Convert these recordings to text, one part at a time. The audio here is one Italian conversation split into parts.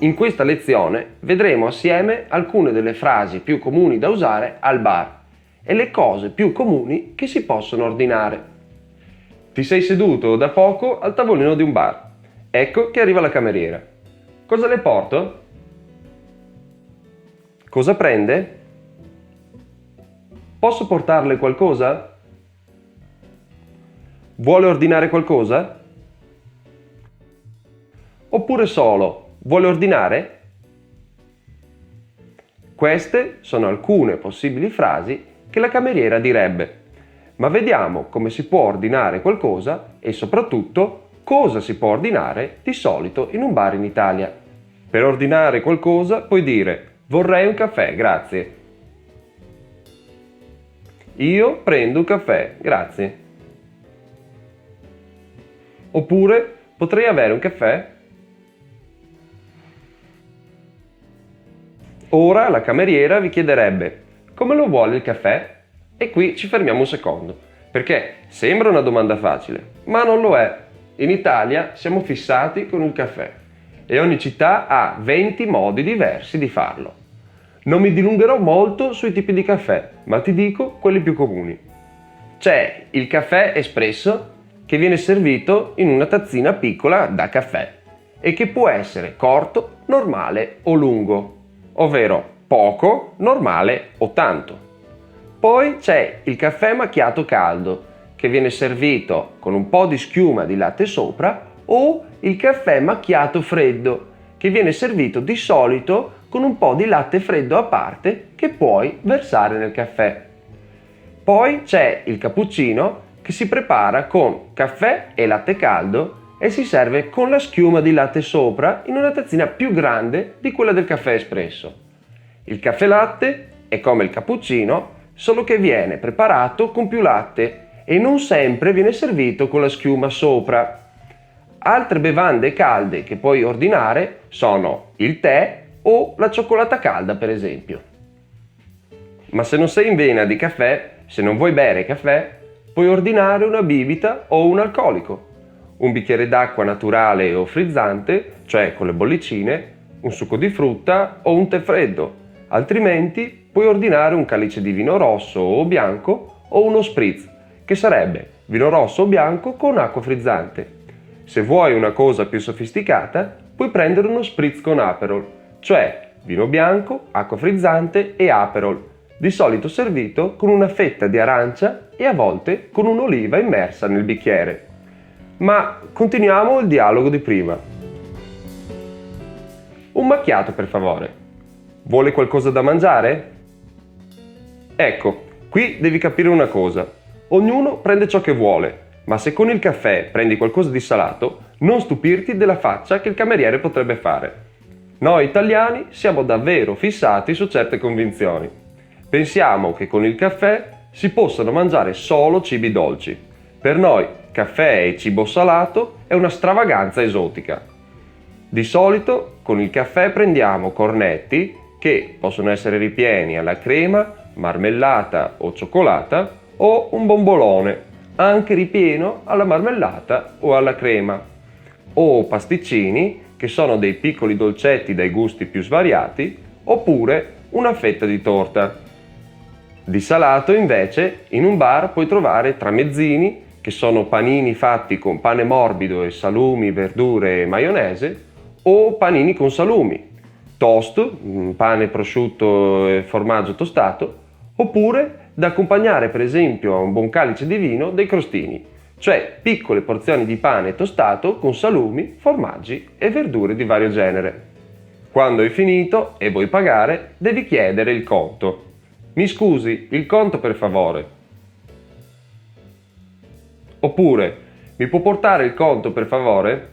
In questa lezione vedremo assieme alcune delle frasi più comuni da usare al bar e le cose più comuni che si possono ordinare. Ti sei seduto da poco al tavolino di un bar. Ecco che arriva la cameriera. Cosa le porto? Cosa prende? Posso portarle qualcosa? Vuole ordinare qualcosa? Oppure solo vuole ordinare? Queste sono alcune possibili frasi che la cameriera direbbe, ma vediamo come si può ordinare qualcosa e soprattutto cosa si può ordinare di solito in un bar in Italia. Per ordinare qualcosa puoi dire vorrei un caffè, grazie. Io prendo un caffè, grazie. Oppure potrei avere un caffè? Ora la cameriera vi chiederebbe come lo vuole il caffè? E qui ci fermiamo un secondo, perché sembra una domanda facile, ma non lo è. In Italia siamo fissati con il caffè e ogni città ha 20 modi diversi di farlo. Non mi dilungherò molto sui tipi di caffè, ma ti dico quelli più comuni. C'è il caffè espresso che viene servito in una tazzina piccola da caffè e che può essere corto, normale o lungo, ovvero poco, normale o tanto. Poi c'è il caffè macchiato caldo che viene servito con un po' di schiuma di latte sopra o il caffè macchiato freddo che viene servito di solito con un po' di latte freddo a parte che puoi versare nel caffè. Poi c'è il cappuccino che si prepara con caffè e latte caldo e si serve con la schiuma di latte sopra in una tazzina più grande di quella del caffè espresso. Il caffè latte è come il cappuccino, solo che viene preparato con più latte e non sempre viene servito con la schiuma sopra. Altre bevande calde che puoi ordinare sono il tè o la cioccolata calda, per esempio. Ma se non sei in vena di caffè, se non vuoi bere caffè, puoi ordinare una bibita o un alcolico, un bicchiere d'acqua naturale o frizzante, cioè con le bollicine, un succo di frutta o un tè freddo. Altrimenti puoi ordinare un calice di vino rosso o bianco o uno spritz, che sarebbe vino rosso o bianco con acqua frizzante. Se vuoi una cosa più sofisticata, puoi prendere uno spritz con Aperol, cioè vino bianco, acqua frizzante e Aperol, di solito servito con una fetta di arancia e a volte con un'oliva immersa nel bicchiere. Ma continuiamo il dialogo di prima. Un macchiato, per favore. Vuole qualcosa da mangiare? Ecco, qui devi capire una cosa. Ognuno prende ciò che vuole, ma se con il caffè prendi qualcosa di salato, non stupirti della faccia che il cameriere potrebbe fare. Noi italiani siamo davvero fissati su certe convinzioni. Pensiamo che con il caffè si possano mangiare solo cibi dolci. Per noi caffè e cibo salato è una stravaganza esotica. Di solito con il caffè prendiamo cornetti che possono essere ripieni alla crema, marmellata o cioccolata o un bombolone, anche ripieno alla marmellata o alla crema, o pasticcini che sono dei piccoli dolcetti dai gusti più svariati, oppure una fetta di torta. Di salato invece in un bar puoi trovare tramezzini che sono panini fatti con pane morbido e salumi, verdure e maionese, o panini con salumi, toast, pane, prosciutto e formaggio tostato, oppure da accompagnare per esempio a un buon calice di vino dei crostini, cioè piccole porzioni di pane tostato con salumi, formaggi e verdure di vario genere. Quando hai finito e vuoi pagare, devi chiedere il conto. Mi scusi, il conto per favore. Oppure, mi può portare il conto per favore?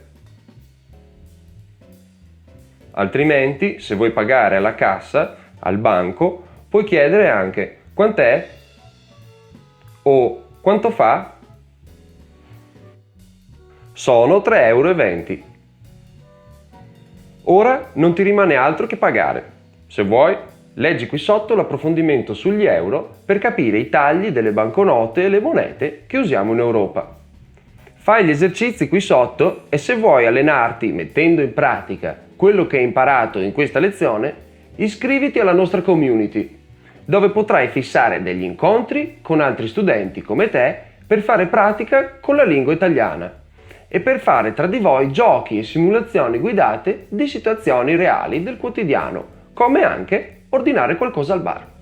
Altrimenti, se vuoi pagare alla cassa, al banco, puoi chiedere anche quant'è? O quanto fa? Sono 3,20 €. Ora non ti rimane altro che pagare. Se vuoi, leggi qui sotto l'approfondimento sugli euro per capire i tagli delle banconote e le monete che usiamo in Europa. Fai gli esercizi qui sotto e se vuoi allenarti mettendo in pratica quello che hai imparato in questa lezione, iscriviti alla nostra community, dove potrai fissare degli incontri con altri studenti come te per fare pratica con la lingua italiana e per fare tra di voi giochi e simulazioni guidate di situazioni reali del quotidiano, come anche ordinare qualcosa al bar.